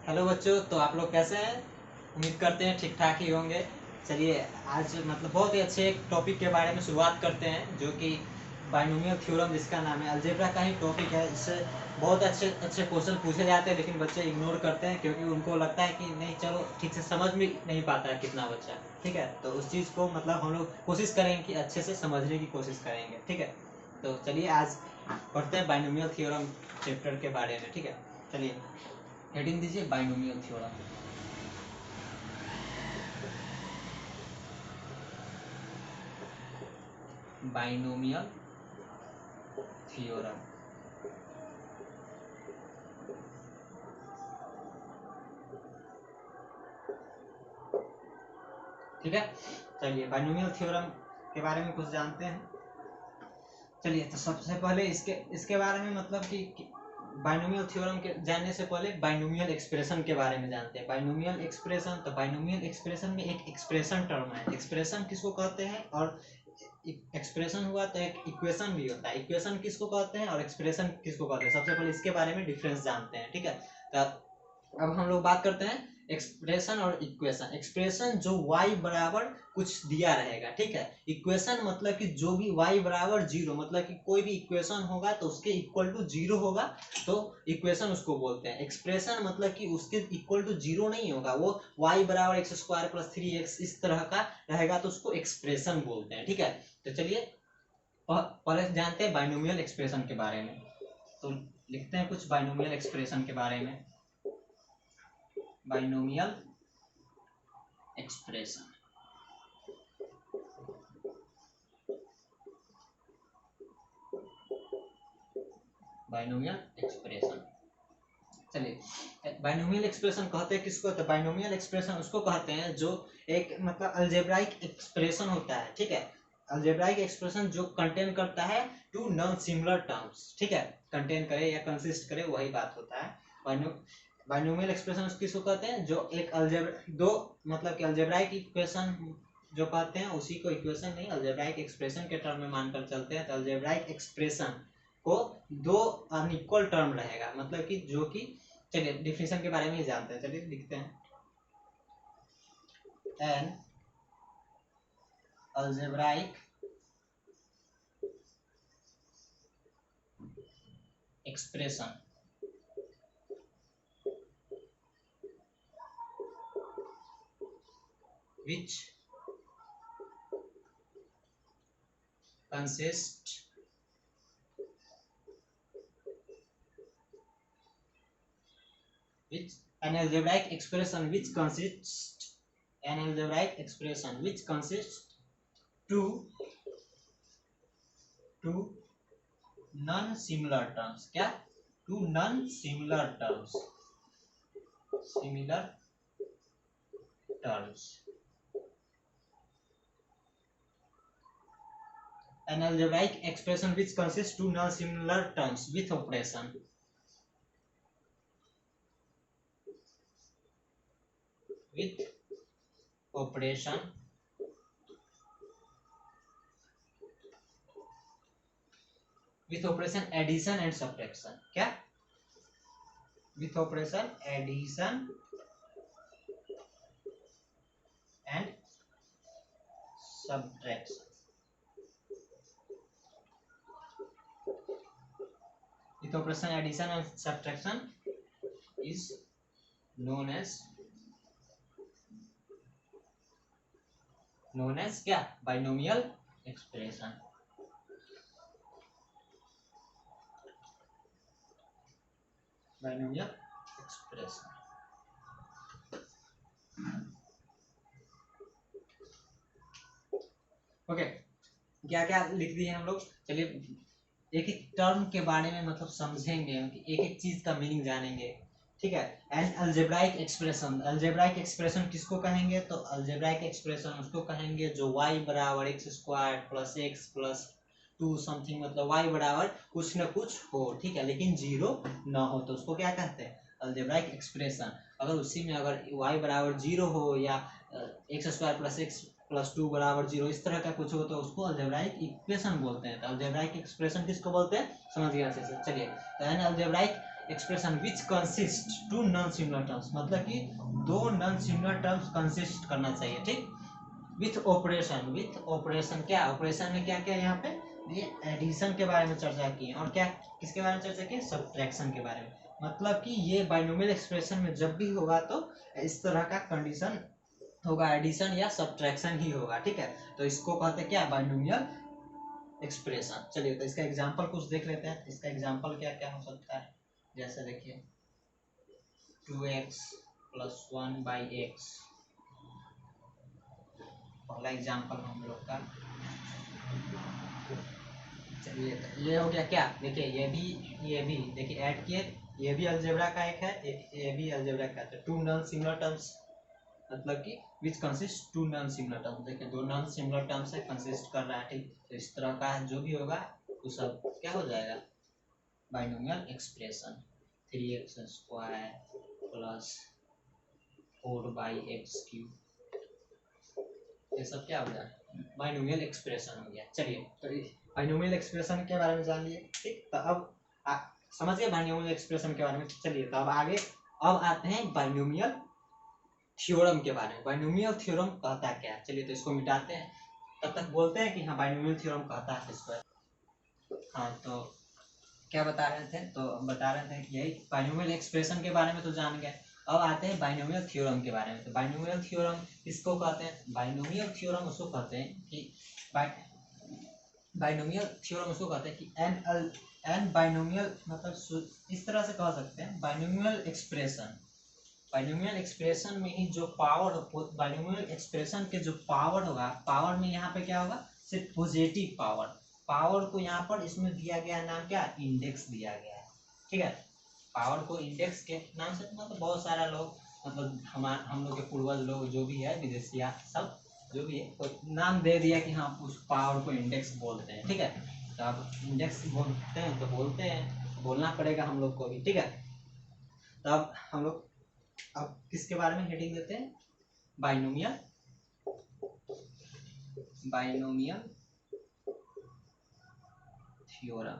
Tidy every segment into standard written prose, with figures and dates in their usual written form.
Hello बच्चों, तो आप लोग कैसे हैं? उम्मीद करते हैं ठीक ठाक ही होंगे। चलिए, आज बहुत ही अच्छे एक टॉपिक के बारे में शुरुआत करते हैं, जो कि बाइनोमियल थ्योरम, जिसका नाम है। अलजेब्रा का ही टॉपिक है। इससे बहुत अच्छे अच्छे क्वेश्चन पूछे जाते हैं, लेकिन बच्चे इग्नोर करते हैं क्योंकि उनको लगता है कि नहीं, चलो ठीक से समझ में नहीं पाता है कितना बच्चा। ठीक है, तो उस चीज़ को हम लोग कोशिश करेंगे कि अच्छे से समझने की कोशिश करेंगे। ठीक है, तो चलिए आज पढ़ते हैं बाइनोमियल थ्योरम चैप्टर के बारे में। ठीक है, चलिए हेडिंग दीजिए बाइनोमियल थ्योरम। Binomial theorem. ठीक है, चलिए बाइनोमियल थ्योरम के बारे में कुछ जानते हैं। चलिए, तो सबसे पहले इसके इसके बारे में कि बाइनोमियल थ्योरम के जानने से पहले बाइनोमियल एक्सप्रेशन के बारे में जानते हैं। बाइनोमियल एक्सप्रेशन, तो बाइनोमियल एक्सप्रेशन में एक एक्सप्रेशन टर्म है। एक्सप्रेशन किसको कहते हैं? और एक्सप्रेशन हुआ तो एक इक्वेशन भी होता है। इक्वेशन किसको कहते हैं और एक्सप्रेशन किसको कहते हैं? सबसे पहले इसके बारे में डिफरेंस जानते हैं। ठीक है, तो अब हम लोग बात करते हैं एक्सप्रेशन और इक्वेशन। एक्सप्रेशन जो y बराबर कुछ दिया रहेगा। ठीक है, इक्वेशन मतलब कि जो भी y बराबर जीरो, मतलब कि कोई भी इक्वेशन होगा तो उसके इक्वल टू जीरो होगा, तो इक्वेशन उसको बोलते हैं। एक्सप्रेशन मतलब कि उसके इक्वल टू जीरो नहीं होगा, वो y बराबर एक्स स्क्वायर प्लस 3x इस तरह का रहेगा, तो उसको एक्सप्रेशन बोलते हैं। ठीक है, तो चलिए पहले जानते हैं बाइनोमियल एक्सप्रेशन के बारे में। तो लिखते हैं कुछ बाइनोमियल एक्सप्रेशन के बारे में। Binomial expression, binomial expression. चलिए, बाइनोमियल एक्सप्रेशन कहते हैं किसको? तो बाइनोमियल एक्सप्रेशन उसको कहते हैं जो एक अल्जेब्राइक एक्सप्रेशन होता है। ठीक है, अल्जेब्राइक एक्सप्रेशन जो कंटेन करता है टू नॉन सिमिलर टर्म्स। ठीक है, कंटेन करे या कंसिस्ट करे, वही बात होता है। बाइनोमियल एक्सप्रेशन किसको कहते हैं? जो एक अल्जेब्राइक इक्वेशन जो कहते हैं उसी को इक्वेशन नहीं, अल्जेब्राइक एक्सप्रेशन के टर्म में मानकर चलते हैं। तो अल्जेब्राइक एक्सप्रेशन को दो अनइक्वल टर्म रहेगा, मतलब कि जो कि, चलिए डिफिनेशन के बारे में ही जानते हैं। चलिए लिखते हैं, an algebraic expression which consists which an algebraic expression which consists two non-similar terms. क्या? two non-similar terms, similar terms. An algebraic expression which consists two non-similar terms with operation. With operation addition and subtraction. क्या? with operation addition and subtraction. with operation addition and subtraction is known as क्या? Binomial expression. Binomial expression. Okay, क्या क्या लिख दिए हम लोग? चलिए एक एक टर्म के बारे में समझेंगे, एक एक चीज का मीनिंग जानेंगे। ठीक है, an algebraic expression. Algebraic expression किसको कहेंगे? तो अल्जेब्राइक एक्सप्रेशन उसको कहेंगे जो y बराबर x square plus x plus two something, मतलब y बराबर कुछ न कुछ हो। ठीक है, लेकिन जीरो ना हो, तो उसको क्या कहते हैं? Algebraic expression. अगर उसी में अगर y बराबर जीरो हो या x square plus x plus two बराबर जीरो, इस तरह का कुछ हो, तो उसको अल्जेब्राइक इक्वेशन बोलते हैं। तो अल्जेब्राइक एक्सप्रेशन किसको बोलते हैं? समझ गया अच्छे से। चलिए, तो an algebraic expression which consist to non similar terms, मतलब कि दो नॉन सिमिलर टर्म्स कंसिस्ट करना चाहिए, ठीक। विथ ऑपरेशन क्या ऑपरेशन में क्या क्या यहाँ पे ये एडिशन के बारे में चर्चा की और क्या किसके बारे में चर्चा की, सब्ट्रैक्शन के बारे में। मतलब कि ये बाइनोमियल एक्सप्रेशन में जब भी होगा तो इस तरह का कंडीशन होगा, एडिशन या सब्ट्रैक्शन ही होगा, ठीक है। तो इसको कहते हैं क्या, बाइनोमियल एक्सप्रेशन। चलिए तो इसका एग्जांपल कुछ देख लेते हैं। इसका एग्जांपल क्या क्या हो सकता है, जैसे देखिए 2x + 1/x, पहला एग्जांपल हम लोग का। चलिए तो ये हो गया क्या, देखिए ये भी देखिए ऐड किए, ये भी अलजेब्रा का एक है, ये भी अलजेब्रा का। तो टू नॉन सिमिलर टर्म्स मतलब कि विच consist to non similar terms, देखिए दो नॉन सिमिलर टर्म्स है कंसिस्ट कर रहा है, ठीक। तो इस तरह का जो भी होगा वो सब क्या हो जाएगा, बाइनोमियल एक्सप्रेशन। 3x² + 4/x³ ये सब क्या हो गया, बाइनोमियल एक्सप्रेशन हो गया। चलिए तो बाइनोमियल एक्सप्रेशन के बारे में जान लिए, ठीक। तो अब समझ गए बाइनोमियल एक्सप्रेशन के बारे में। चलिए तो अब आगे अब आते हैं बाइनोमियल थ्योरम के बारे में। बाइनोमियल थ्योरम कहता क्या है, चलिए तो इसको मिटाते हैं, तब तक बोलते हैं कि हाँ बाइनोमियल थ्योरम कहता है इसको। हाँ तो क्या बता रहे थे, तो बता रहे थे कि यही बाइनोमियल एक्सप्रेशन के बारे में तो जान गए। अब आते हैं बाइनोमियल थ्योरम के बारे में। तो बाइनोमियल थ्योरम किसको कहते हैं, बाइनोमियल थ्योरम उसको कहते हैं कि बाइनोमियल थ्योरम उसको कहते हैं कि एन बाइनोमियल, मतलब इस तरह से कह सकते हैं बाइनोमियल एक्सप्रेशन में ही जो पावर, बाइनोमियल एक्सप्रेशन के जो पावर होगा, पावर में यहाँ पे क्या होगा, सिर्फ पॉजिटिव पावर को यहाँ पर इसमें दिया गया नाम क्या, इंडेक्स दिया गया है, ठीक है। पावर को इंडेक्स के नाम से मतलब बहुत सारा लोग, मतलब हम लोग के पूर्वज लोग जो भी है, विदेशिया सब जो भी है, तो नाम दे दिया कि हाँ उस पावर को इंडेक्स बोलते हैं, ठीक है। तो अब इंडेक्स बोलते हैं तो बोलते हैं, बोलना पड़ेगा हम लोग को भी, ठीक है। तो अब हम लोग अब किसके बारे में हेडिंग देते हैं, बाइनोमियल थ्योरम,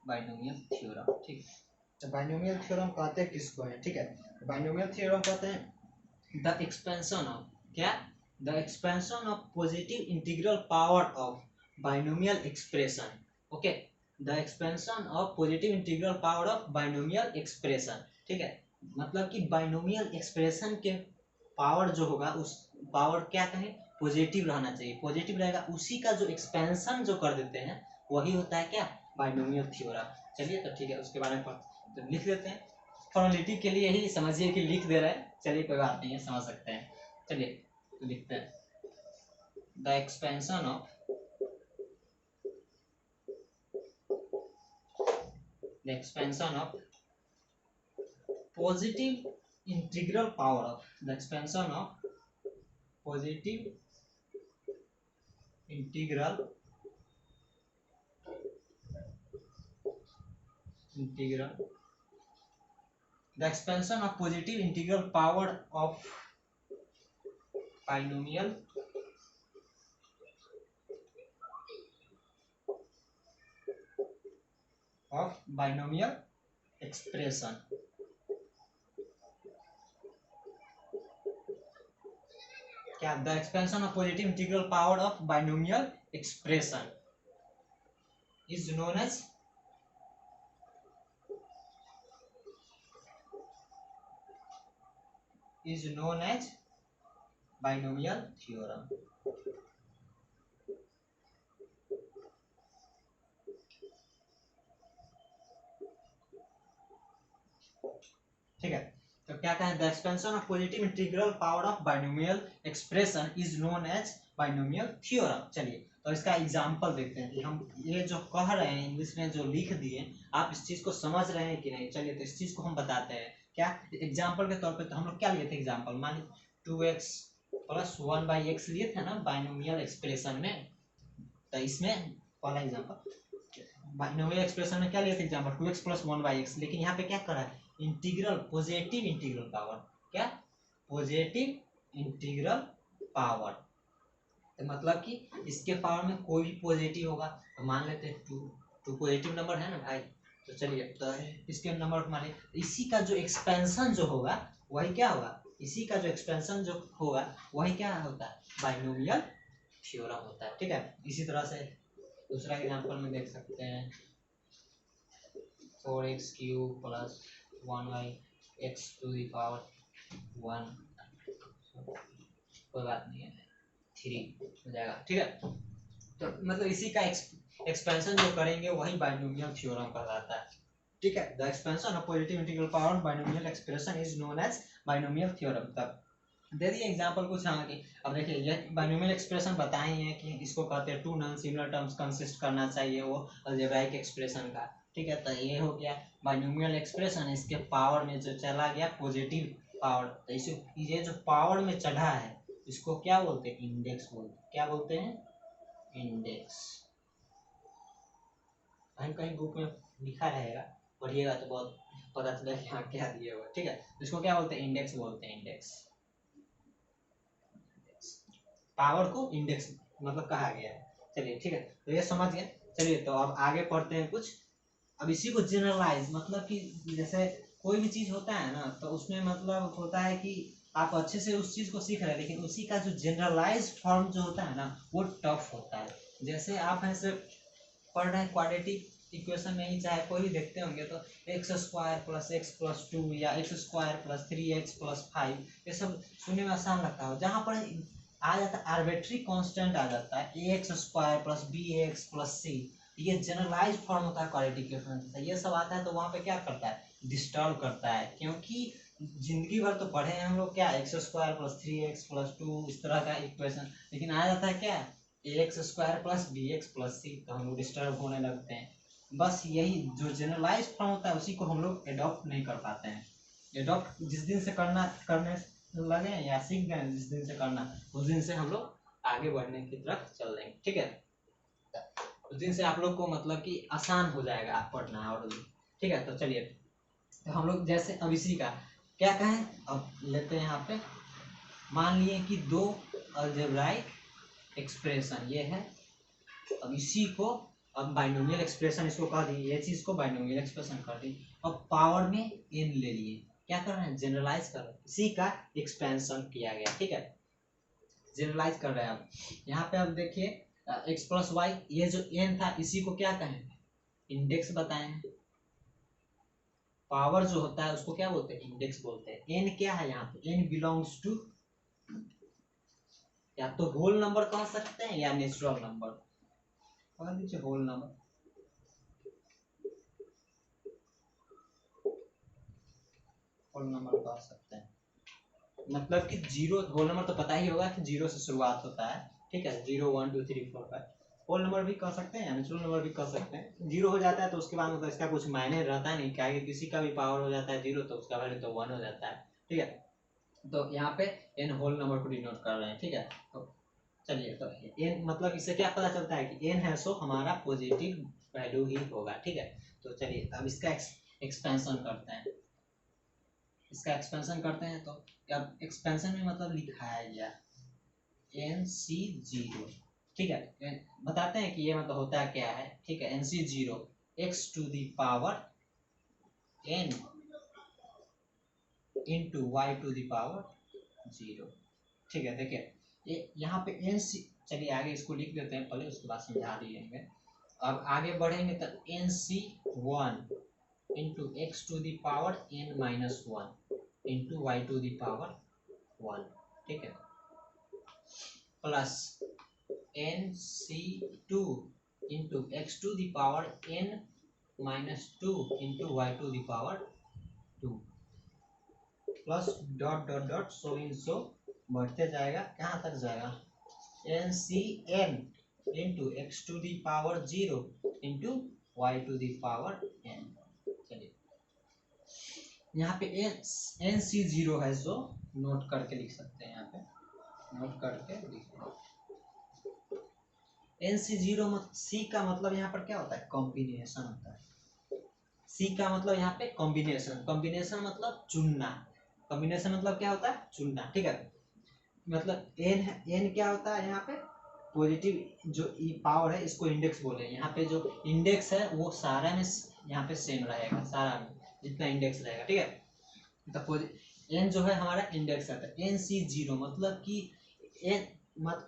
बाइनोमियल थ्योरम, ठीक। तो बाइनोमियल थ्योरम कहते हैं किसको है, ठीक है। बाइनोमियल थ्योरम कहते हैं द एक्सपेंशन ऑफ क्या, the expansion of positive integral power of binomial expression, okay. The expansion of positive integral power of binomial expression, ठीक है। मतलब कि बाइनोमियल एक्सप्रेशन के पावर जो होगा, उस पावर क्या कहें, पॉजिटिव रहना चाहिए, पॉजिटिव रहेगा, उसी का जो एक्सपेंशन जो कर देते हैं वही होता है क्या, बाइनोमियल थ्योरम। चलिए तो ठीक है, उसके बारे में तो लिख देते हैं, फॉर्मेलिटी के लिए ही समझिए कि लिख दे रहे हैं, चलिए कोई बात नहीं है, समझ सकते हैं। चलिए तो लिखते हैं the expansion of positive integral power of, the expansion of positive integral the expansion of positive integral power of binomial expression, क्या, the expansion of positive integral power of binomial expression is known as binomial theorem, ठीक है। तो क्या कहें, the expansion of positive integral power of binomial expression is known as binomial theorem. चलिए तो इसका example देखते हैं कि हम ये जो कह रहे हैं इंग्लिश में जो लिख दिए, आप इस चीज को समझ रहे हैं कि नहीं। चलिए तो इस चीज को हम बताते हैं, क्या एग्जाम्पल के तौर पे। तो हम लोग क्या लिए थे एग्जाम्पल, मान लीजिए 2x + 1/x लिए थे ना बाइनोमियल एक्सप्रेशन में। तो इसमें पहला एग्जाम्पल बाइनोमियल एक्सप्रेशन में क्या लिए थे एग्जाम्पल, 2x + 1/x, लेकिन यहाँ पे क्या करा है, इंटीग्रल, पॉजिटिव इंटीग्रल पावर, क्या, पॉजिटिव इंटीग्रल पावर, तो मतलब कि इसके पावर में कोई भी पॉजिटिव होगा, तो मान लेते हैं टू पॉजिटिव नंबर है ना भाई। तो चलिए तो इसके नंबर को मानिए, इसी का जो एक्सपेंशन जो होगा वही क्या होगा, इसी का जो एक्सपेंशन जो होगा वही क्या होता है, बाइनोमियल थ्योरम होता है। ठीक है, इसी तरह से दूसरा एग्जांपल में देख सकते हैं 4x³ plus 1y x to the power 1, कोई बात नहीं है 3 हो जाएगा। ठीक है, तो मतलब इसी का एक्सपेंशन जो करेंगे वही बाइनोमियल थ्योरम कहलाता है। ठीक है, the expansion of positive integral power binomial expression is known as binomial theorem. तब दे दिए एग्जांपल कुछ आगे। अब देखिए ये बाइनोमियल एक्सप्रेशन बताए हैं कि इसको कहते हैं two non similar terms consist करना चाहिए वो अलजेब्राइक एक्सप्रेशन का। ठीक है, तो ये हो गया बाइनोमियल एक्सप्रेशन। इसके पावर में जो चला गया पॉजिटिव पावर, तो इसे ये जो पावर में चढ़ा है इसको क्या बोलते हैं, इंडेक्स बोलते हैं। क्या बोलते हैं, इंडेक्स। कहीं कहीं बुक में लिखा रहेगा, पढ़िएगा तो बहुत पता चलेगा यहाँ क्या दिया हुआ। ठीक है, इसको क्या बोलते हैं, इंडेक्स बोलते हैं। इंडेक्स पावर को इंडेक्स मतलब कहा गया है। चलिए ठीक है, तो ये समझ गए। चलिए तो अब आगे पढ़ते हैं कुछ। अब इसी को जनरलाइज मतलब कि जैसे कोई भी चीज होता है ना, तो उसमें मतलब होता है कि आप अच्छे से उस चीज को सीख रहे हैं, लेकिन उसी का जो जनरलाइज फॉर्म जो होता है ना वो टफ होता है। जैसे आप ऐसे पढ़ रहे हैं क्वाड्रेटिक इक्वेशन में ही, चाहे कोई भी देखते होंगे तो x² + x+2 या x² + 3x + 5, ये सब सुनने में आसान लगता है। जहाँ पर आ जाता है आर्बिट्री कांस्टेंट आ जाता है ax² + bx + c, ये जनरलाइज फॉर्म होता है क्वाड्रेटिक इक्वेशन। ये सब आता है तो वहाँ पे क्या करता है, डिस्टर्ब करता है। क्योंकि जिंदगी भर तो पढ़े हैं हम लोग क्या x² + 3x + 2 इस तरह का इक्वेशन, लेकिन आ जाता है क्या ax² + bx + c, तो हम लोग डिस्टर्ब होने लगते हैं। बस यही जो जनरलाइज फॉर्म होता है उसी को हम लोग एडॉप्ट नहीं कर पाते हैं। एडॉप्ट जिस दिन से करने लगे या सीख गए जिस दिन से करना, उस दिन से हम लोग आगे बढ़ने की तरफ चल देंगे। ठीक है, उस दिन से आप लोग को मतलब कि आसान हो जाएगा पढ़ना और। ठीक है, तो चलिए तो हम लोग जैसे अब इसी का क्या कहें, अब लेते हैं यहाँ पे, मान लिए कि दो अलजेब्राइक एक्सप्रेशन ये है। अब इसी को अब बाइनोमियल एक्सप्रेशन इसको कह दी, ये चीज को बाइनोमियल एक्सप्रेशन कर दी। अब पावर में n ले लिए, क्या कर रहे हैं, जनरलाइज कर रहे हैं, इसी का एक्सपेंशन किया गया। ठीक है, जनरलाइज कर रहे हैं। अब यहाँ पे अब देखिए x + y, ये जो n था इसी को क्या कहें, इंडेक्स बताएं। पावर जो होता है उसको क्या बोलते हैं, इंडेक्स बोलते हैं। n क्या है यहाँ पे, n बिलोंग्स टू, या तो होल नंबर कह सकते हैं या नेचुरल नंबर कह दीजिए, होल नंबर। होल नंबर कह सकते हैं, मतलब कि जीरो, होल नंबर तो पता ही होगा कि जीरो से शुरुआत होता है। ठीक है, 0 1 2 3 4 5, होल नंबर भी कह सकते हैं या नेचुरल नंबर भी कह सकते हैं। जीरो हो जाता है तो उसके बाद मतलब इसका कुछ मायने रहता नहीं, क्या है किसी का भी पावर हो जाता है जीरो तो उसका वैल्यू तो 1 हो जाता है। ठीक है, तो यहाँ पे n होल नंबर को डिनोट कर रहे हैं। ठीक है, तो चलिए तो n मतलब इससे क्या पता चलता है कि n है सो हमारा पॉजिटिव वैल्यू ही होगा। ठीक है, तो चलिए अब इसका एक्सपेंशन करते हैं। इसका एक्सपेंशन करते हैं तो अब एक्सपेंशन में मतलब लिखा है गया NC0। ठीक है, बताते हैं कि ये मतलब होता है क्या है। ठीक है, NC0 x to the power n into y to the power 0। ठीक है, देखिए ये यहाँ पे NC, चलिए आगे इसको लिख देते हैं पहले, उसके बाद समझा दिएंगे। अब आगे बढ़ेंगे तो NC1 into x to the power n-1 into y to the power 1। ठीक है, plus NC2 into x to the power n-2 into y to the power 2, plus dot dot dot so on so बढ़ते जाएगा, कहाँ तक जाएगा, NCn into x to the power 0 into y to the power n। चलिए यहाँ पे NC0 है so note करके लिख सकते हैं, यहाँ पे नोट करके लिख NC0 C का मतलब यहाँ पर क्या होता है, कॉम्बिनेशन होता है। C का मतलब यहाँ पे कॉम्बिनेशन, कॉम्बिनेशन मतलब चुनना, कॉम्बिनेशन मतलब क्या होता है, चुनना। ठीक है, मतलब n क्या होता है यहाँ पे, पॉजिटिव जो पावर है इसको इंडेक्स बोले। यहाँ पे जो इंडेक्स है वो सारा में यहाँ पे सेम रहेगा, सारा में जितना इंडेक्स रहेगा, ठीक है। तो एन जो है हमारा इंडेक्स आता है। NC0 मतलब कि एन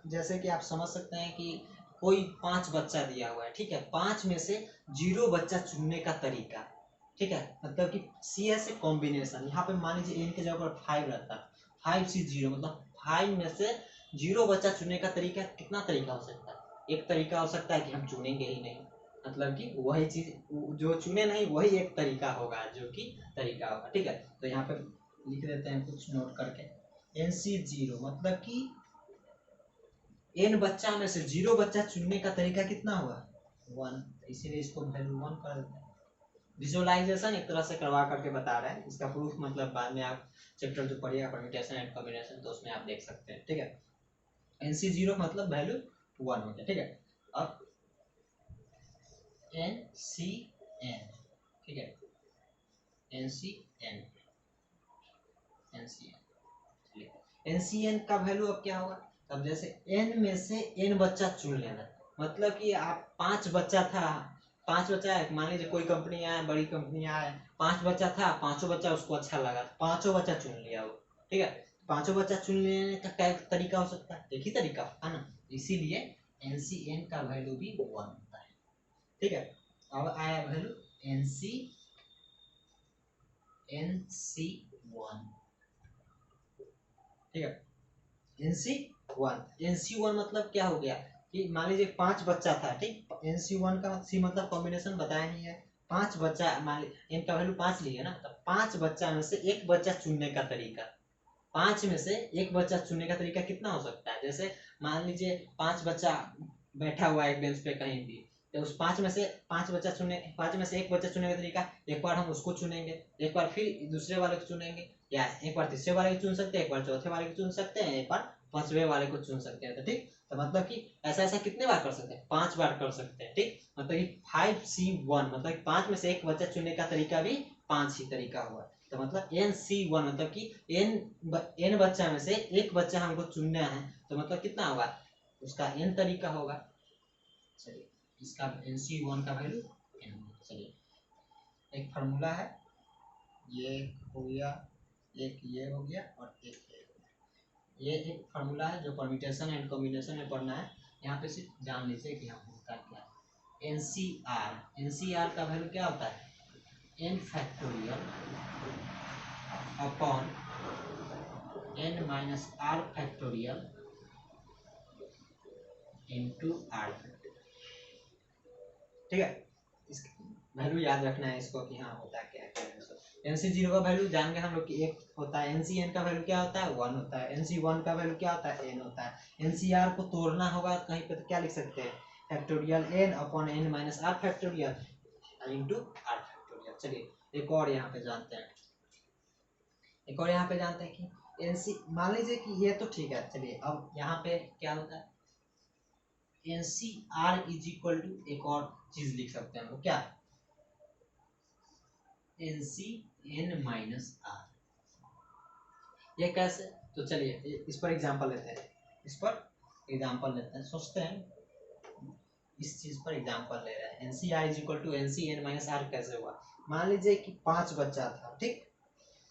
जैसे कि आप समझ सकते हैं कि कोई 5 बच्चा दिया हुआ है, ठीक है, 5 में से 0 बच्चा चुनने का तरीका, ठीक है, मतलब कि CS से कॉम्बिनेशन। यहाँ पे मान लीजिए n के जगह पर 5 रहता है, 5C0 मतलब 5 में से 0 बच्चा चुनने का तरीका कितना तरीका हो सकता है? एक तरीका हो सकता है कि हम चुनेंगे ही नहीं, मतलब कि वही चीज जो चुने नहीं वही एक तरीका होगा जो कि तरीका होगा, ठीक है। तो यहाँ पे लिख देते हैं कुछ नोट करके, NC0 मतलब कि n बच्चा में से 0 बच्चा चुनने का तरीका कितना हुआ? 1, इसीलिए इसको वैल्यू 1 कर देते हैं। विजुअलाइजेशन एक तरह से करवा करके बता रहे हैं, इसका प्रूफ मतलब बाद में आप चैप्टर जो पढ़िएगा परम्यूटेशन एंड कॉम्बिनेशन तो उसमें आप देख सकते हैं, ठीक है। NC0 मतलब वैल्यू 1 हो गया, ठीक है। अब NCN, ठीक है, NCN NCN का वैल्यू अब क्या होगा? अब जैसे n में से n बच्चा चुन लेना, मतलब कि आप 5 बच्चा था, 5 बच्चा है, मान लीजिए कोई कंपनी आए, बड़ी कंपनी आए, 5 बच्चा था, 5 बच्चा उसको अच्छा लगा, 5 बच्चा चुन लिया वो, ठीक है। 5 बच्चा चुन लेने का क्या तरीका हो सकता है? एक ही तरीका है ना, इसीलिए NCN का वैल्यू भी 1 होता है, ठीक है। अब आया वैल्यू NC1, ठीक है। NC1 मतलब क्या हो गया कि मान लीजिए 5 बच्चा था, ठीक, NC1 का C मतलब कॉम्बिनेशन बताया नहीं है, 5 बच्चा, मान लीजिए n का वैल्यू 5 लिए ना, तो 5 बच्चा में से एक बच्चा चुनने का तरीका, 5 में से एक बच्चा चुनने का तरीका कितना हो सकता है? जैसे मान लीजिए 5 बच्चा बैठा हुआ है एक बेंच पे कहीं भी, तो उस 5 में से 5 बच्चा चुने, 5 में से एक बच्चा चुनने का तरीका, एक बार हम उसको चुनेंगे, एक बार फिर दूसरे वाले को चुनेंगे, या एक बार तीसरे वाले को चुन सकते हैं, एक बार चौथे वाले को चुन सकते हैं, एक बार 5वें वाले को चुन सकते हैं, तो ठीक। तो मतलब कि ऐसा ऐसा कितने बार कर सकते हैं? 5 बार कर सकते हैं, ठीक। मतलब कि 5C1 मतलब 5 में से एक बच्चा चुनने का तरीका भी 5 ही तरीका हुआ। तो मतलब NC1 मतलब कि n बच्चा में से एक बच्चा हमको चुनना है, तो मतलब कितना होगा? उसका n तरीका होगा। चलिए इसका NC1 का वैल्यू n। चलिए एक फार्मूला है, ये हो गया, एक ये हो गया और एक ये हो गया। ये एक फार्मूला है जो परम्यूटेशन एंड कॉम्बिनेशन में पढ़ना है, यहाँ पे सिर्फ जान लीजिए कि यहाँ होता क्या है। NCR का वैल्यू क्या होता है? n factorial upon n minus r factorial into r factorial, ठीक है। वैल्यू याद रखना है इसको कि हाँ होता क्या है। NC0 का वैल्यू जान गए हम लोग कि 1 होता है, NCN का वैल्यू क्या होता है? 1 होता है, NC1 का वैल्यू क्या होता है? n होता है। NCR को तोड़ना होगा कहीं पे तो क्या लिख सकते हैं? Factorial n upon n minus r factorial into r factorial. चलिए एक और यहाँ पे जानते हैं, एक और यहाँ पे जानते हैं कि NC, मान लीजिए कि ये तो ठीक है, चलिए अब यहाँ पे क्या होता है? NCR इज इक्वल टू एक और चीज लिख सकते हैं हम लोग, क्या? NCN minus R। ये कैसे? तो चलिए इस पर एग्जांपल लेते हैं, इस पर एग्जांपल लेते हैं, सोचते हैं इस चीज पर एग्जांपल ले रहे हैं। NCR is equal to NCN minus R कैसे हुआ? मान लीजिए कि 5 बच्चा था, ठीक,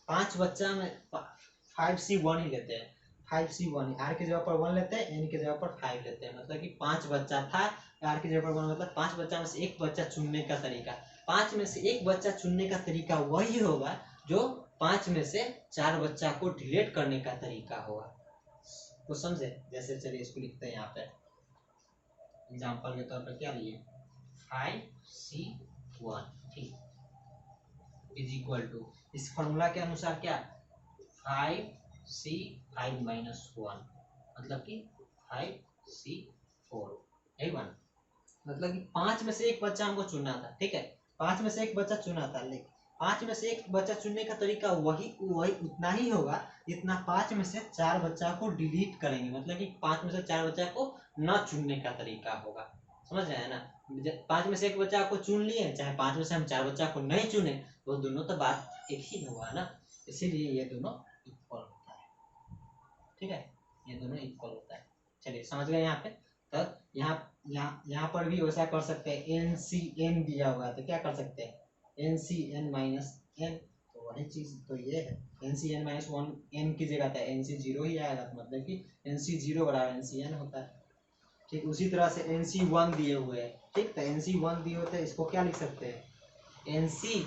5 बच्चा में 5C1 ही लेते हैं, 5C1 R की जगह पर 1 लेते हैं, N की जगह पर 5 लेते हैं, मतलब कि 5 बच्चा था, R की जगह पर 1 मतलब 5 बच्चा में से एक बच्चा चुनने का तरीका, 5 में से एक बच्चा चुनने का तरीका वही होगा जो 5 में से 4 बच्चा को डिलीट करने का तरीका होगा। तो समझे? जैसे चलिए इसको लिखते हैं यहाँ पे एग्जांपल के तौर पर, क्या लिए? 5C1 ठीक इज इक्वल टू, इस फॉर्मूला के अनुसार क्या? 5C5 माइनस 1 मतलब कि 5C4, यही बना। मतलब कि 5 में से एक बच्चा हमको चुनना था, ठीक है, 5 में से एक बच्चा चुना था, लेकिन 5 में से एक बच्चा चुनने का तरीका वही उतना ही होगा जितना 5 में से 4 बच्चा को डिलीट करेंगे, मतलब कि 5 में से 4 बच्चा को न चुनने का तरीका होगा। समझ रहे हैं ना? 5 में से एक बच्चा को चुन लिए, चाहे 5 में से हम 4 बच्चा को नहीं चुने, तो दोनों तो बात एक ही होगा ना, इसीलिए ये दोनों इक्वल होता है, ठीक है, ये दोनों इक्वल होता है। चलिए समझ गए यहाँ पे। तो यहाँ पर भी वैसा कर सकते हैं। एन सी एन दिया हुआ है तो क्या कर सकते हैं, N C N minus N, तो वही चीज तो ये है। N C N minus one N की जगह था एन सी जीरो ही आएगा, मतलब कि एन सी जीरो बराबर एन सी एन होता है। ठीक, उसी तरह से एन सी वन दिए हुए हैं। ठीक, तो एन सी वन दिए होते हैं, इसको क्या लिख सकते हैं, एन सी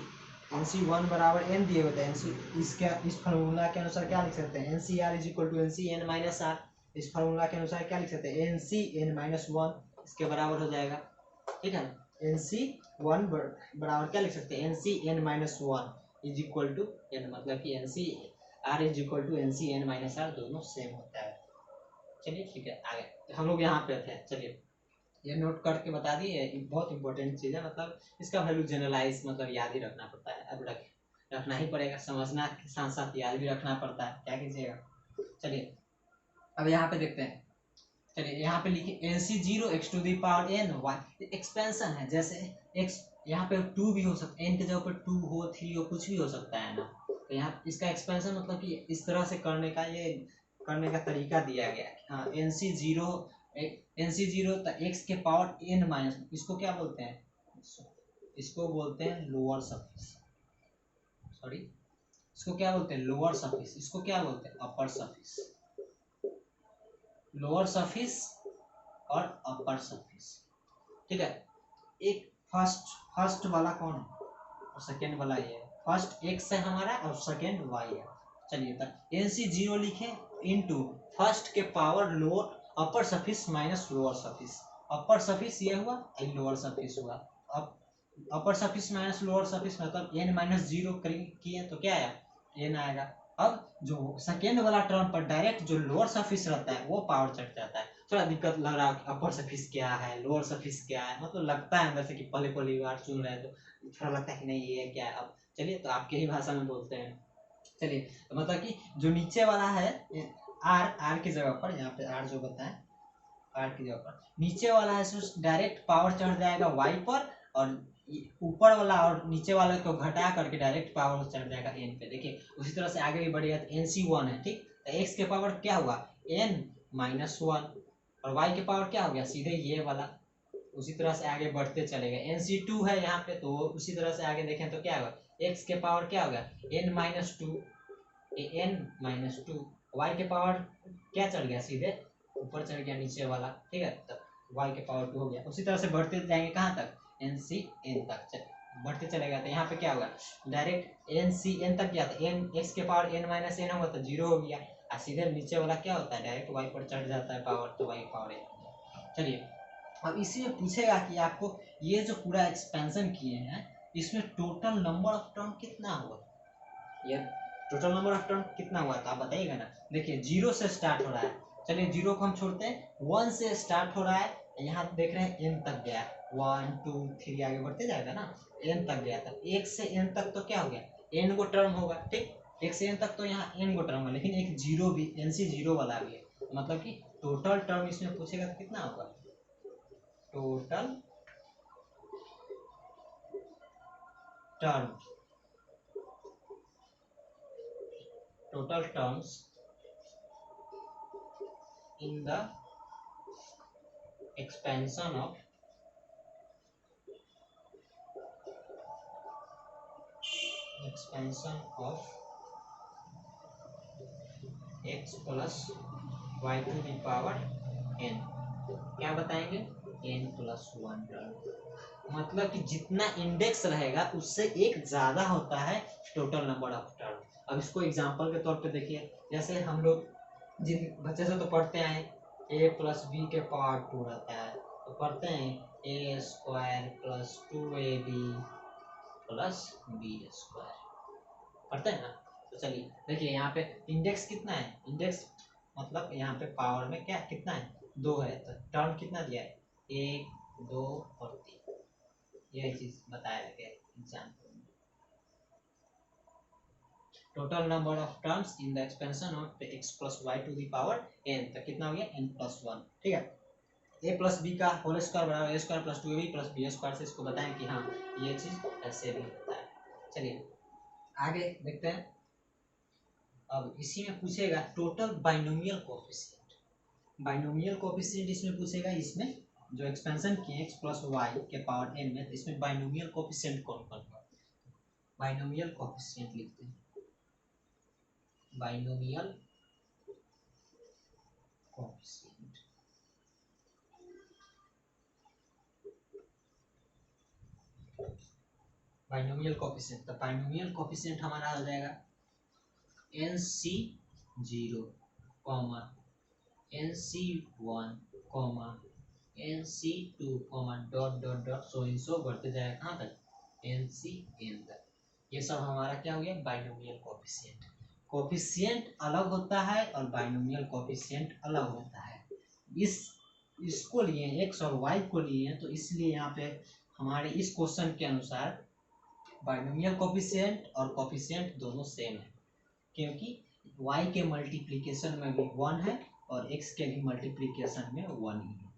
वन बराबर एन दिए होते हैं। एन सी इस फार्मूला के अनुसार क्या लिख सकते हैं, N C R is equal to N C N minus R. इस फार्मूला के अनुसार क्या लिख सकते हैं, N C N minus one इसके बराबर हो जाएगा। ठीक है ना, एन सी वन बराबर क्या लिख सकते हैं, N C N minus one is equal to N, मतलब कि N C R is equal to N C N minus R, दोनों सेम होता है। चलिए ठीक है, आगे हम लोग यहाँ पे थे। चलिए ये नोट करके बता दिए, बहुत इंपॉर्टेंट चीज़ है, मतलब इसका वैल्यू जनरलाइज मतलब याद ही रखना पड़ता है। अब रखना ही पड़ेगा, समझना के साथ साथ याद भी रखना पड़ता है, क्या कीजिएगा। चलिए अब यहाँ पे देखते हैं। चलिए यहाँ पे लिखिए N C zero X to the power N Y, expansion है। जैसे एक्स यहाँ पे टू भी हो सकता है, एन के जगह पर टू हो, थ्री हो, कुछ भी हो सकता है ना। तो यहाँ इसका एक्सपेंशन मतलब कि इस तरह से करने का तरीका दिया गया है। हाँ, एन सी जीरो तो एक्स के पावर एन माइनस, इसको क्या बोलते हैं, इसको बोलते हैं लोअर सफिक्स, सॉरी इसको क्या बोलते हैं, लोअर सफिक्स। इसको क्या बोलते हैं, अपर सफिक्स। लोअर सफिक्स और अपर सफिक्स। ठीक है, एक फर्स्ट वाला कौन है और सेकेंड वाला ये है। फर्स्ट एक्स है हमारा और सेकेंड वाई है। चलिए तब एन सी जीरो लिखे इनटू फर्स्ट के power lower upper suffix minus lower suffix. Upper suffix ये हुआ, लोअर सफिक्स हुआ। अब upper suffix minus lower suffix मतलब एन माइनस जीरो किए तो क्या आया, एन आएगा। अब जो सेकेंड वाला टर्म पर डायरेक्ट जो लोअर सफिक्स रहता है वो पावर चढ़ जाता है। थोड़ा दिक्कत लग रहा है कि अपर सफिक्स क्या है, लोअर सफिक्स क्या है, मतलब लगता है अंदर से कि पहली बार सुन रहे हैं तो थोड़ा लगता है कि नहीं ये क्या है। अब चलिए तो आपके ही भाषा में बोलते हैं। चलिए तो मतलब कि जो नीचे वाला है आर की जगह पर, यहाँ पे आर जो बताएं, आर की जगह पर नीचे वाला है सो डायरेक्ट पावर चढ़ जाएगा वाई पर, और ऊपर वाला और नीचे वाले को घटा करके डायरेक्ट पावर चढ़ जाएगा एन पे। देखिए उसी तरह से आगे भी बढ़ेगा तो एन सी वन है। ठीक, तो एक्स के पावर क्या हुआ, एन माइनस वन, और वाई के पावर क्या हो गया, सीधे ये वाला। उसी तरह से आगे बढ़ते चलेगा। एन सी टू है यहाँ पे, तो उसी तरह से आगे देखें तो क्या होगा, एक्स के पावर क्या होगा, N minus two, N minus two, Y के पावर क्या चढ़ गया, सीधे ऊपर चढ़ गया नीचे वाला। ठीक है, तो वाई के पावर टू हो गया। उसी तरह से बढ़ते जाएंगे कहाँ तक, एन सी एन तक बढ़ते चलेगा। तो यहाँ पे क्या होगा, डायरेक्ट एन सी एन तक गया था, एन एक्स के पावर एन माइनस एन होगा तो जीरो हो गया, और सीधे नीचे वाला क्या होता है, डायरेक्ट वाई पर चढ़ जाता है पावर, तो वाई पावर एन हो गया। चलिए अब इसी में पूछेगा कि आपको ये जो पूरा एक्सपेंशन किए हैं इसमें टोटल नंबर ऑफ टर्म कितना हुआ, ये टोटल नंबर ऑफ टर्म कितना हुआ तो आप बताइएगा ना। देखिए जीरो से स्टार्ट हो रहा है, चलिए जीरो को हम छोड़ते हैं, वन से स्टार्ट हो रहा है, यहाँ देख रहे हैं एन तक गया, 1 2 3 आगे बढ़ते जाएगा ना, एन तक गया था। एक से एन तक तो क्या हो गया, एन को टर्म होगा। ठीक, एक से एन तक तो यहाँ एन को टर्म होगा, लेकिन एक जीरो भी एन सी जीरो वाला भी है, मतलब कि टोटल टर्म इसमें पूछेगा तो कितना होगा, total terms in the expansion of x plus y to the power n, क्या बताएंगे, n plus 1 टर्म, मतलब कि जितना इंडेक्स रहेगा उससे एक ज्यादा होता है टोटल नंबर ऑफ टर्म। अब इसको एग्जांपल के तौर पे देखिए, जैसे हम लोग जिन बच्चे से तो पढ़ते हैं a प्लस बी के पावर 2 रहता है, तो पढ़ते हैं a square plus 2ab plus B square, पढ़ते हैं ना। तो चलिए देखिए यहाँ पे इंडेक्स कितना है, इंडेक्स मतलब यहाँ पे पावर में क्या कितना है, 2 है, तो टर्म कितना दिया है, 1 2 और 3, यही चीज बताया गया एग्जाम्पल में। Total number of terms in the expansion of x plus Y to the power n, तो कितना हो गया n प्लस 1। ठीक है, a प्लस बी का होल स्क्वायर बराबर a square plus 2ab plus B square से इसको बताएं कि हाँ ये चीज ऐसे भी होता है। चलिए आगे देखते हैं। अब इसी में पूछेगा total binomial coefficient, binomial coefficient इसमें पूछेगा, इसमें जो एक्सपेंशन किए x प्लस वाई के पावर n में, तो इसमें बाइनोमियल कोएफिशिएंट कौन कौन है? बाइनोमियल कोएफिशिएंट लिखते हैं, बाइनोमियल कोएफिशिएंट। बाइनोमियल कोएफिशिएंट, तो बाइनोमियल कोएफिशिएंट हमारा हो जाएगा NC0, NC1, NC2, dot dot dot so on so बढ़ते जाएगा कहाँ तक, NCN तक। ये सब हमारा क्या हो गया, बाइनोमियल कोएफिशिएंट। कोएफिशिएंट अलग होता है और बाइनोमियल कोएफिशिएंट अलग होता है। इसको लिए x और y को लिए, तो इसलिए यहाँ पे हमारे इस क्वेश्चन के अनुसार बाइनोमियल कोएफिशिएंट और कोएफिशिएंट दोनों सेम है, क्योंकि y के मल्टीप्लिकेशन में भी 1 है और x के भी मल्टीप्लिकेशन में 1 ही है,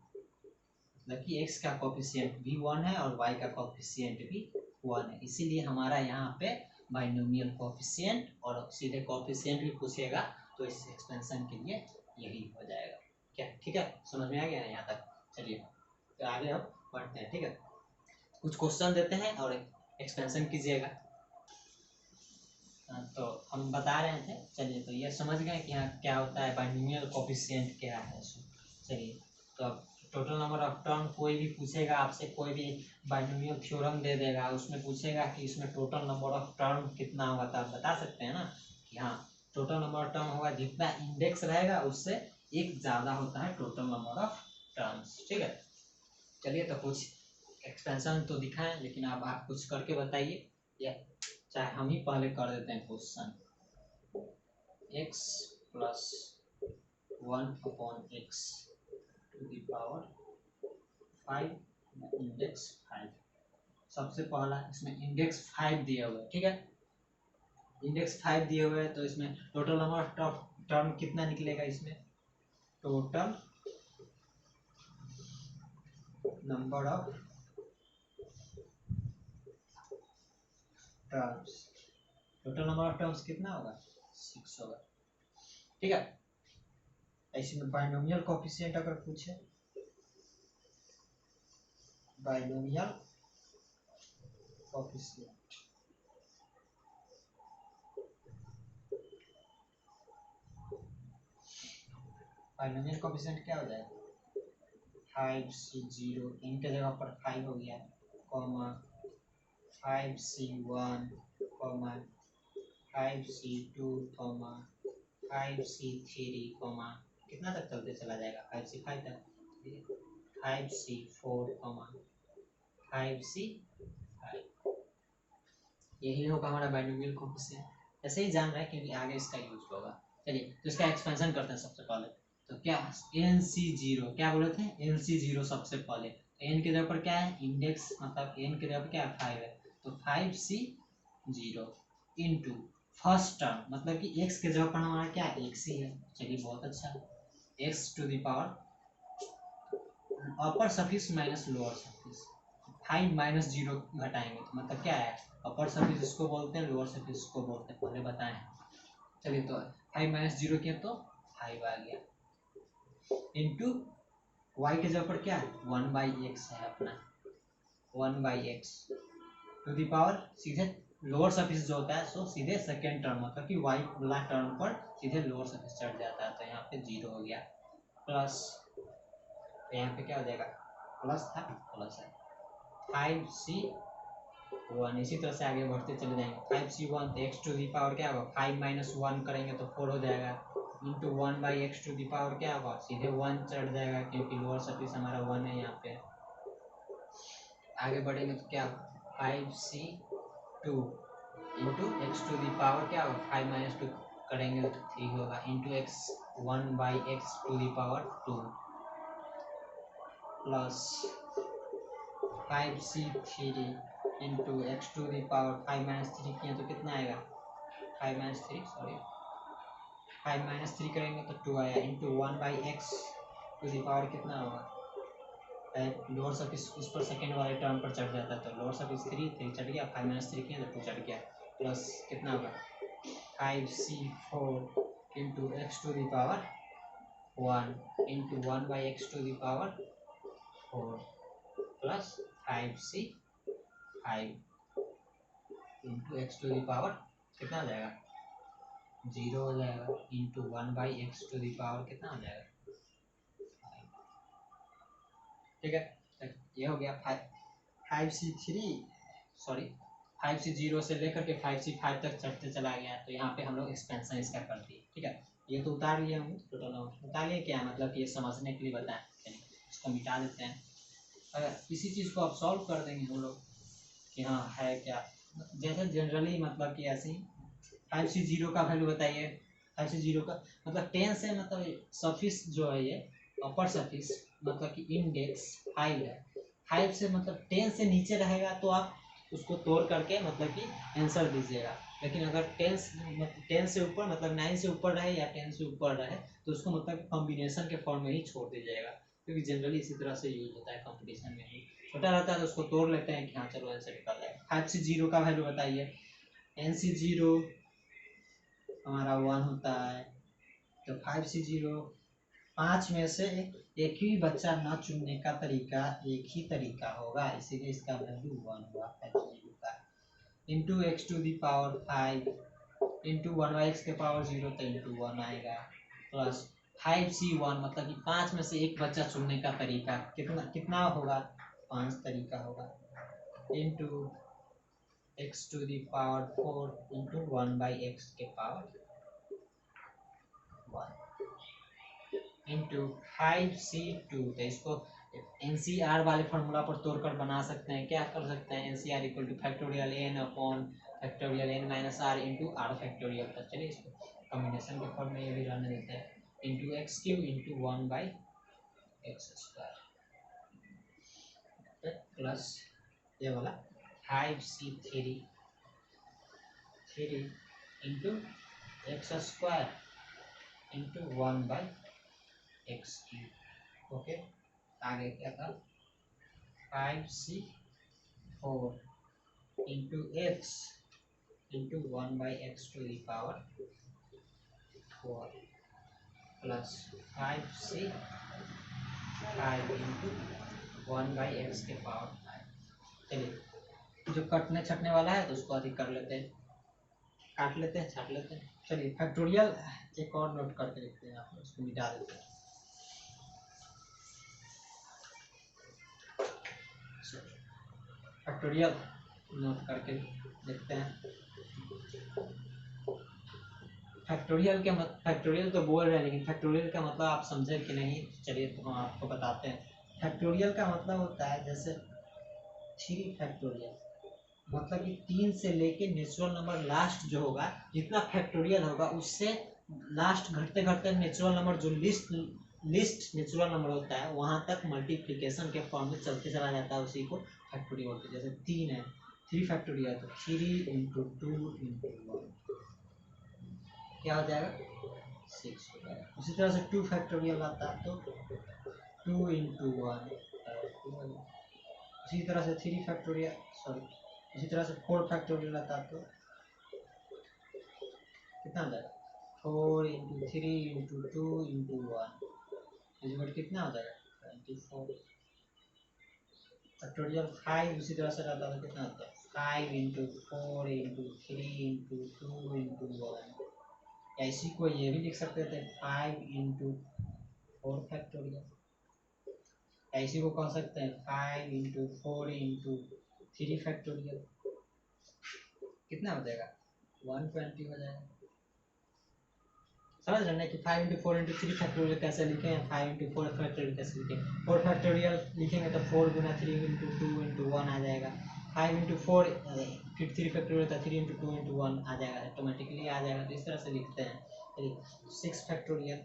मतलब कि x का कोएफिशिएंट भी 1 है और y का कोएफिशिएंट भी 1 है। इसीलिए हमारा यहाँ पे बाइनोमियल कोएफिशिएंट, और सीधे कोएफिशिएंट भी पूछेगा तो इस एक्सपेंशन के लिए यही हो जाएगा। क्या ठीक है, समझ में आ गया यहाँ तक? चलिए तो आगे अब बढ़ते हैं। ठीक है, कुछ क्वेश्चन देते हैं और एक्सपेंशन कीजिएगा। तो हम बता रहे थे, चलिए तो ये समझ गए कि यहाँ क्या होता है, बाइनोमियल कोएफिशिएंट क्या है। चलिए तो अब टोटल नंबर ऑफ टर्म कोई भी पूछेगा आपसे, कोई भी बाइनोमियल थ्योरम दे देगा, उसमें पूछेगा कि इसमें टोटल नंबर ऑफ टर्म कितना होगा, तो आप बता सकते हैं ना कि हाँ टोटल नंबर ऑफ टर्म होगा, जितना इंडेक्स रहेगा उससे एक ज़्यादा होता है टोटल नंबर ऑफ टर्म्स। ठीक है, चलिए तो कुछ एक्सपेंशन तो दिखाएं, लेकिन अब आप कुछ करके बताइए, या चाहे हम ही पहले कर देते हैं क्वेश्चन। x प्लस 1/x to the power 5 index 5। सबसे पहला इसमें इंडेक्स 5 दिया हुआ है। ठीक है, इंडेक्स 5 दिए हुए हैं, तो इसमें टोटल नंबर ऑफ टर्म कितना निकलेगा, इसमें total number of terms, total number of terms कितना होगा, 6 होगा। ठीक है, ऐसे में बाइनोमियल कोएफिशिएंट अगर पूछे, बाइनोमियल कोएफिशिएंट, बाइनोमियल कोएफिशिएंट क्या हो जाएगा, 5C0, इनके जगह पर 5 हो गया, comma 5C1, comma 5C2, comma 5C3, comma कितना तक चलते चला जाएगा, 5C5 तक, 5C4, कॉमा 5C5। यही होगा हमारा बाइनोमियल कोएफिशिएंट। ऐसे ही जान रहा है क्योंकि आगे इसका यूज होगा। चलिए तो इसका एक्सपेंशन करते हैं सबसे पहले। तो क्या NC0, क्या बोले थे, NC0 सबसे पहले, तो n के जगह पर क्या है, इंडेक्स, मतलब n के जगह पर क्या है, 5 है, तो 5C0 इंटू फर्स्ट टर्म, मतलब कि x के जगह पर हमारा क्या है, x ही है। चलिए बहुत अच्छा, x to the power upper suffix minus lower suffix, 5 minus 0 घटाएंगे तो मतलब क्या है, अपर सफिक्स इसको बोलते हैं, लोअर सफिक्स इसको बोलते हैं, पहले बताएं। चलिए तो 5 माइनस 0 किया तो 5 आ गया, इंटू y के जगह पर क्या है, 1/x है अपना, 1/x टू द पावर, सीधे लोअर सफिक्स जो होता है सो सीधे सेकेंड टर्म, मतलब कि y वाला टर्म पर सीधे लोअर सफिक्स चढ़ जाता है, तो यहाँ पे 0 हो गया, प्लस यहाँ पे क्या हो जाएगा, प्लस था प्लस है, 5C1, इसी तरह से आगे बढ़ते चले जाएंगे, 5C1 तो x टू दी पावर क्या होगा, 5 माइनस 1 करेंगे तो 4 हो जाएगा, into 1/x to the power क्या होगा, सीधे 1 चढ़ जाएगा क्योंकि लोअर सफिक्स हमारा 1 है यहाँ पे। आगे बढ़ेंगे तो क्या, 5C2 into x to the power क्या होगा, 5 माइनस 2 करेंगे तो 3 होगा, into x 1/x to the power 2 plus 5C3 into X to the power 5 minus 3 किए तो कितना आएगा, 5 माइनस 3 करेंगे तो 2 आया, into 1/x to the power कितना होगा, लोअर सफिक्स उस पर सेकेंड वाले टर्म पर चढ़ जाता है, तो लोअर सफिक्स 3 चढ़ गया, 5 माइनस 3 किए तो 2 चढ़ गया, प्लस कितना होगा 5C4 into X to the power 1 into 1/x to the power 4 plus 5c 5 into x to the power कितना हो जाएगा 0 हो जाएगा into 1/x to the power कितना हो जाएगा 5। ठीक है, ये हो गया 5c3 सॉरी 5c0 से लेकर के 5c5 तक चढ़ते चला गया। तो यहाँ पे हम लोग एक्सपेंशन इसका कर दिए। ठीक है, ये तो उतार लिया हम टोटल अमाउंट उतार लिए, क्या मतलब कि ये समझने के लिए बताएं। चलिए इसको मिटा देते हैं। अगर इसी चीज़ को आप सॉल्व कर देंगे हम लोग कि हाँ है क्या, जैसे जनरली मतलब कि ऐसे ही 5c0 का वैल्यू बताइए। 5c0 का मतलब 10 से मतलब सफिक्स जो है ये अपर सफिक्स मतलब कि इंडेक्स 5 है। 5 से मतलब 10 से नीचे रहेगा तो आप उसको तोड़ करके मतलब कि आंसर दीजिएगा। लेकिन अगर 10 से ऊपर मतलब 9 से ऊपर रहे या 10 से ऊपर रहे तो उसको मतलब कॉम्बिनेशन के फॉर्म में ही छोड़ दीजिएगा, क्योंकि जनरली इसी तरह से यूज होता है कंपटीशन में ही। छोटा रहता है तो उसको तोड़ लेते हैं कि हाँ चलो आंसर निकल जाएगा। 5c0 का वैल्यू बताइए। nc0 हमारा 1 होता है, तो 5c0 5 में से एक ही बच्चा न चुनने का तरीका एक ही तरीका होगा, इसीलिए इसका वैल्यू 1 हुआ 5c0 का। Into X to the power 5 into 1/x के पावर 0 तो इंटू 1 आएगा प्लस 5c1 मतलब कि 5 में से एक बच्चा चुनने का तरीका कितना कितना होगा 5 तरीका होगा into X to the power 4 into 1/x के पावर 1 इंटू 5c2। तो इसको एनसीआर वाले फॉर्मूला पर तोड़कर बना सकते हैं। क्या कर सकते हैं, NCR equal to factorial N upon factorial N minus R into R factorial. तो चलिए इसको कॉम्बिनेशन के फॉर्म में ये भी रहने देते हैं into X cube into 1/x square plus ये वाला 5c3 into X square into 1/x cube. Okay, आगे क्या था 5c4 into X into 1/x to the power 4 plus 5c5 into 1/x के पावर 5। चलिए जो कटने छटने वाला है तो उसको अधिक कर लेते हैं, काट लेते हैं, छाट लेते हैं। चलिए फैक्टोरियल एक और नोट करके लिखते हैं, आप उसको मिटा देते हैं। फैक्टोरियल नोट करके लिखते हैं। फैक्टोरियल तो बोल रहे हैं, लेकिन फैक्टोरियल का मतलब आप समझे कि नहीं, चलिए तो हम आपको बताते हैं। फैक्टोरियल का मतलब होता है जैसे 3 फैक्टोरियल मतलब कि 3 से लेके नेचुरल नंबर लास्ट जो होगा, जितना फैक्टोरियल होगा उससे लास्ट घटते घटते नेचुरल नंबर जो लिस्ट नेचुरल नंबर होता है वहां तक मल्टीप्लिकेशन के फॉर्म में चलते चला जाता है, उसी को फैक्टोरियल बोलते हैं। जैसे 3 है 3 फैक्टोरियल तो 3 इंटू 2 इंटू 1 क्या हो जाएगा 6 हो जाएगा। उसी तरह से 2 फैक्टोरियल आता है तो 2 इंटू 1। उसी तरह से 3 फैक्टोरियल सॉरी इसी तरह से 4 फैक्टोरियल आता तो कितना आ जाएगा 4 इंटू 3 इंटू 2 इंटू 1 इज कितना हो जाएगा 24 फैक्टोरियल। 5 उसी तरह से रहता तो कितना होता है 5 इंटू 4 इंटू 3 इंटू 2 इंटू 1। या इसी को ये भी लिख सकते थे 5 इंटू 4 फैक्टोरियल, या इसी को कह सकते हैं 5 इंटू 4 इंटू 3 फैक्टोरियल। कितना हो जाएगा 120 हो जाएगा। समझ रहे हैं कि 5 इंटू 4 इंटू 3 फैक्टोरियल कैसे लिखें, 5 इंटू 4 फैक्टोरियल कैसे लिखें। 4 फैक्टोरियल लिखेंगे तो 4 गुना 3 इंटू 2 इंटू 1 आ जाएगा। 5 इंटू 4 फिर 3 फैक्टोरियल था 3 इंटू 2 इंटू 1 आ जाएगा, ऑटोमेटिकली आ जाएगा। तो इस तरह से लिखते हैं। चलिए 6 फैक्टोरियल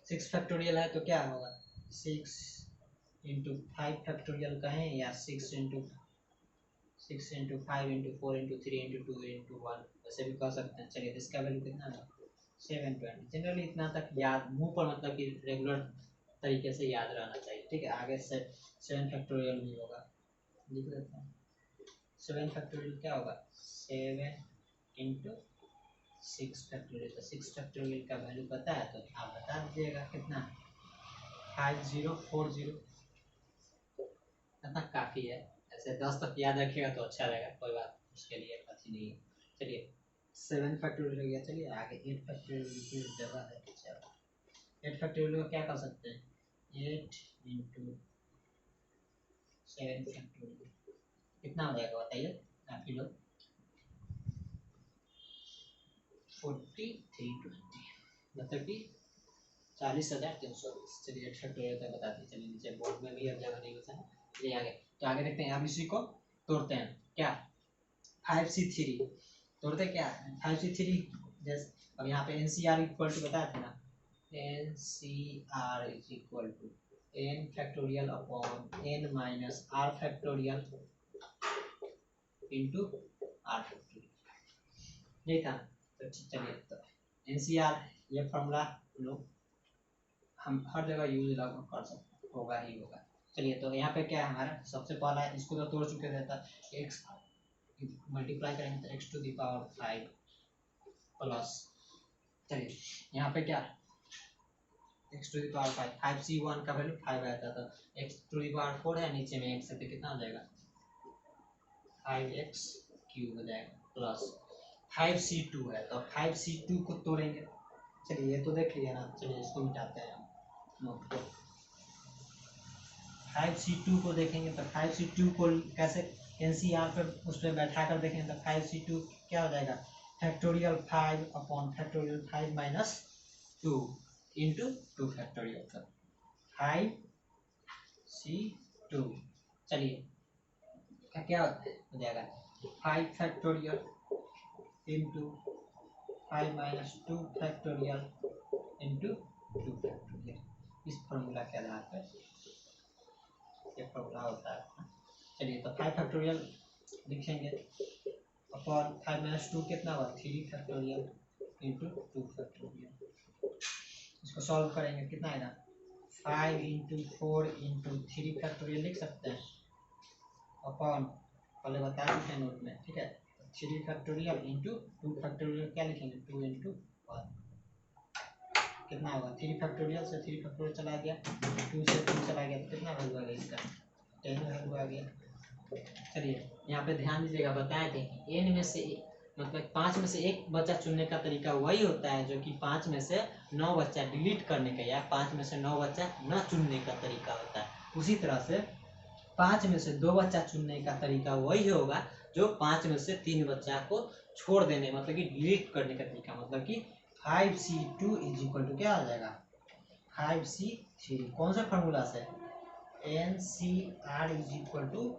6 फैक्टोरियल है तो क्या होगा 6 इंटू 5 फैक्टोरियल कहें या 6 into 5 into 4 into 3 into 2 into 1 वैसे भी कह सकते हैं। चलिए इसका वैल्यू कितना है 720। जनरली इतना तक याद मुंह पर मतलब कि रेगुलर तरीके से याद रहना चाहिए। ठीक है, आगे से 7 फैक्टोरियल भी होगा, लिख देते हैं। 7 फैक्टोरियल क्या होगा 7 इंटू 6 फैक्टोरियल, तो 6 फैक्टोरियल का वैल्यू पता है तो आप बता दीजिएगा कितना, 5040 इतना काफ़ी है। ऐसे 10 तक याद रखिएगा तो अच्छा रहेगा, कोई बात उसके लिए कठिन नहीं है। चलिए 7 फैक्टोरियल हो गया, चलिए आगे 8 फैक्टोरियल की जगह है। चलो 8 फैक्टोरियल को क्या कर सकते हैं, 8 इंटू 7 फैक्टोरियल कितना हो जाएगा बताइए आप ही लोग, 4320 मतलब कि 40,320। चलिए 8 फैक्टोरियल तक बता दीजिए। चलिए नीचे बोर्ड में भी अब जगह नहीं होता है। चलिए आगे, तो आगे देखते हैं, अब इसी को तोड़ते हैं क्या, 5C3 तोड़ते क्या, 5C3 जैसे अब यहाँ पे NCR इक्वल टू बताया था ना, NCR is equal to n factorial upon n minus r factorial into r factorial, ये था। तो चलिए तो NCR ये फॉर्मूला लोग हम हर जगह यूज कर सकते, होगा ही होगा। चलिए तो यहाँ पे क्या है हमारा, सबसे पहला है इसको तो तोड़ चुके थे, तो x मल्टीप्लाई करेंगे तो x to the power 5 plus, चलिए यहाँ पे क्या x to the power 5, 5C1 का वैल्यू 5 आया था, तो x टू द पावर 4 है, नीचे में x है तो कितना हो जाएगा 5x क्यूब हो जाएगा, प्लस 5C2 है तो 5C2 को तोड़ेंगे। चलिए ये तो देख लिया ना, चलिए इसको मिटाते हैं नोट को। 5C2 को देखेंगे तो 5C2 को कैसे NCR पर उस पर बैठा कर देखेंगे तो 5C2 क्या हो जाएगा, factorial 5 upon factorial 5 minus 2 into 2 factorial का 5C2। चलिए क्या हो जाएगा 5 factorial into 5 minus 2 factorial into 2 factorial, इस फॉर्मूला के आधार पर ये फॉर्मूला होता है। चलिए तो 5 फैक्टोरियल लिखेंगे अपॉन 5 माइनस 2 कितना हुआ 3 फैक्टोरियल इंटू 2 फैक्टोरियल, इसको सॉल्व करेंगे कितना आएगा 5 इंटू 4 इंटू 3 फैक्टोरियल लिख सकते हैं अपॉन, पहले बता चुके हैं नोट में, ठीक है 3 फैक्टोरियल इंटू 2 फैक्टोरियल क्या लिखेंगे 2 इंटू 1, कितना होगा 3 फैक्टोरियल से 3 फैक्टोरियल चला गया, 2 से 2 चला गया तो कितना वैल्यू आ गया इसका 10 वैल्यू आ गया। चलिए यहाँ पे ध्यान दीजिएगा, बताए थे कि n में से मतलब 5 में से एक बच्चा चुनने का तरीका वही होता है जो कि 5 में से 9 बच्चा डिलीट करने का या 5 में से 9 बच्चा न चुनने का तरीका होता है। उसी तरह से 5 में से 2 बच्चा चुनने का तरीका वही होगा जो 5 में से 3 बच्चा को छोड़ देने मतलब कि डिलीट करने का तरीका, मतलब कि 5C2 इज इक्वल टू क्या आ जाएगा 5C3, कौन सा फॉर्मूला से NCR is equal to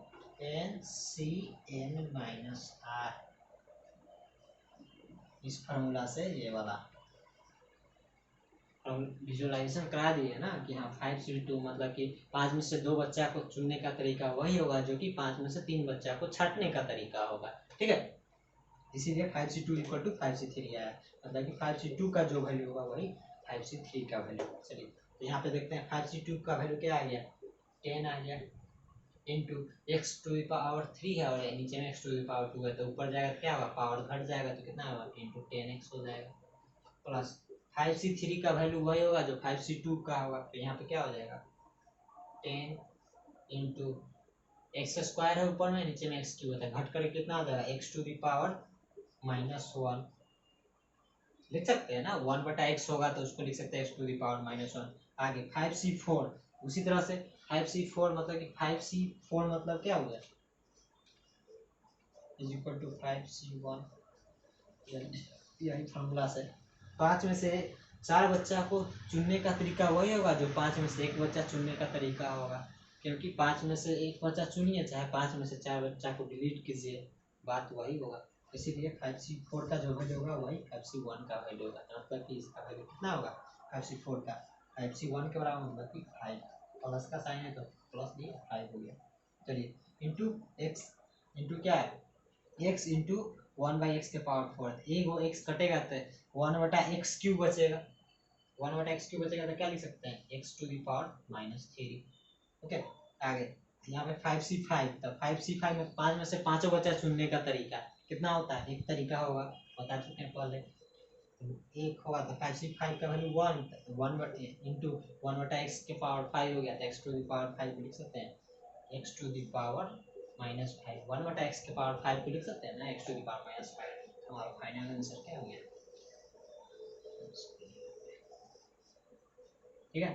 NCN minus R, इस फॉर्मूला से ये वाला विजुअलाइजेशन करा दिए ना कि हाँ 5C2 मतलब कि 5 में से 2 बच्चा को चुनने का तरीका वही होगा जो कि 5 में से 3 बच्चा को छांटने का तरीका होगा, ठीक है। इसीलिए 5C2 इक्वल टू 5C3 आया, मतलब कि 5C2 का जो वैल्यू होगा वही 5C3 का वैल्यू। चलिए तो यहाँ पे देखते हैं 5C2 का वैल्यू क्या आ गया 10 आ गया into x to the power 3 है और नीचे में x टू द पावर 2 है, तो ऊपर जाएगा तो क्या होगा पावर घट जाएगा तो कितना होगा इंटू 10x हो जाएगा, प्लस 5C3 का वैल्यू वही होगा जो 5C2 का होगा, तो यहाँ पे क्या हो जाएगा 10 इंटू एक्स स्क्वायर है ऊपर में, नीचे में x क्यूब होता है, घट करके कितना हो जाएगा x टू द पावर -1 लिख सकते हैं ना, 1/x होगा तो उसको लिख सकते हैं x टू द पावर -1। आगे 5C4 उसी तरह से 5C4 मतलब कि 5C4 मतलब क्या हुआ इज इक्वल टू 5C1, यही फॉर्मूला से 5 में से 4 बच्चा को चुनने का तरीका वही होगा जो 5 में से एक बच्चा चुनने का तरीका होगा, क्योंकि 5 में से एक बच्चा चुनिए चाहे 5 में से 4 बच्चा को डिलीट कीजिए, बात वही होगा। इसीलिए 5C4 का जो वैल्यू होगा वही 5C1 का वैल्यू होगा, मतलब कि इसका वैल्यू कितना होगा 5C4 का 5C1 के बराबर मतलब कि 5, प्लस का साइन है तो प्लस दिए 5 हो गया। चलिए इंटू एक्स इंटू क्या है x इंटू 1/x के पावर 4, एक वो x कटेगा तो 1/x क्यूब बचेगा, 1/x क्यूब बचेगा तो क्या लिख सकते हैं x to the power -3, okay. आगे यहाँ पे 5C5, तो 5C5 में 5 में से 5 बच्चा चुनने का तरीका कितना होता है, एक तरीका होगा बता चुके हैं पहले एक होगा तो 5 का वैल्यू 1, 1 इंटू 1/x के पावर 5 हो गया, तो x टू द पावर 5 लिख सकते हैं, x to the power -5, 1/x के पावर 5 को लिख सकते हैं ना, x टू द पावर -5। हमारा फाइनल आंसर क्या हो गया? ठीक है।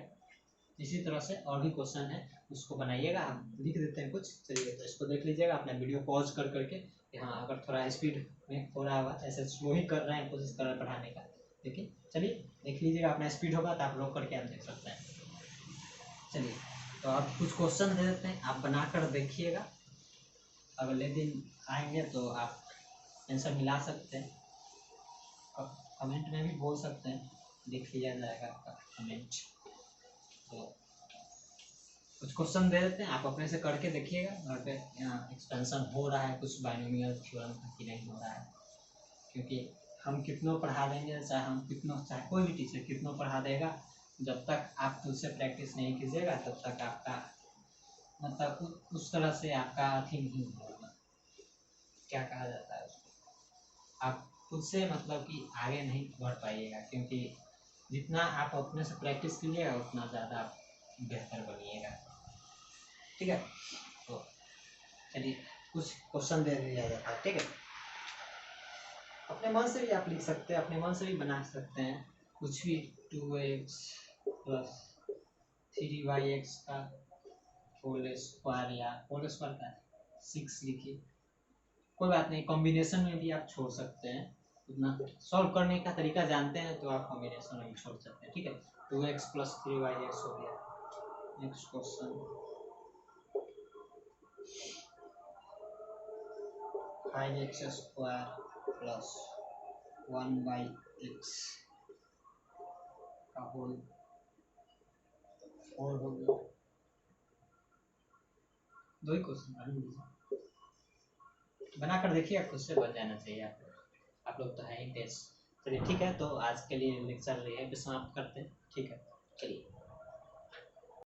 इसी तरह से और भी क्वेश्चन है, उसको बनाइएगा, हम लिख देते हैं कुछ। चलिए तो इसको देख लीजिएगा, अपना वीडियो पॉज कर करके कि हाँ अगर थोड़ा स्पीड में हो रहा होगा, ऐसे स्लो ही कर रहे हैं, कोशिश कर रहे हैं पढ़ाने का, देखिए चलिए देख लीजिएगा, अपना स्पीड होगा तो आप लोग करके आप देख सकते हैं। चलिए तो आप कुछ क्वेश्चन दे देते हैं, आप बनाकर देखिएगा, अगले दिन आएंगे तो आप आंसर मिला सकते हैं, कमेंट में भी बोल सकते हैं, देख लिया जाएगा आपका कमेंट। तो कुछ क्वेश्चन दे देते हैं, आप अपने से करके देखिएगा घर पे, यहाँ एक्सपेंशन हो रहा है कुछ बाइनोमियल थ्योरम का कि नहीं हो रहा है, क्योंकि हम कितनों पढ़ा देंगे, चाहे कोई भी टीचर कितनों पढ़ा देगा, जब तक आप खुद से प्रैक्टिस नहीं कीजिएगा तब तक आपका मतलब उस तरह से आपका अथी नहीं होगा, क्या कहा जाता है उसको, आप खुद से मतलब कि आगे नहीं बढ़ पाइएगा, क्योंकि जितना आप अपने से प्रैक्टिस कीजिएगा उतना ज़्यादा आप बेहतर बनिएगा। ठीक है, तो चलिए कुछ क्वेश्चन दे दिया जाता है, ठीक है, अपने मन से भी आप लिख सकते हैं, अपने मन से भी बना सकते हैं कुछ भी। 2x + 3y का होल स्क्वायर, या होल स्क्वायर का 6 लिखिए, कोई बात नहीं, कॉम्बिनेशन में भी आप छोड़ सकते हैं, उतना सॉल्व करने का तरीका जानते हैं तो आप कॉम्बिनेशन में भी छोड़ सकते हैं। ठीक है, 2x + 3y हो गया। नेक्स्ट क्वेश्चन, 5x² + 1/x का होल 4 हो गया। दो ही क्वेश्चन बनाकर देखिए, खुद से बन जाना चाहिए आप लोग तो है ही तेज। चलिए ठीक है, तो आज के लिए लेक्चर यहीं पे समाप्त करते हैं। ठीक है।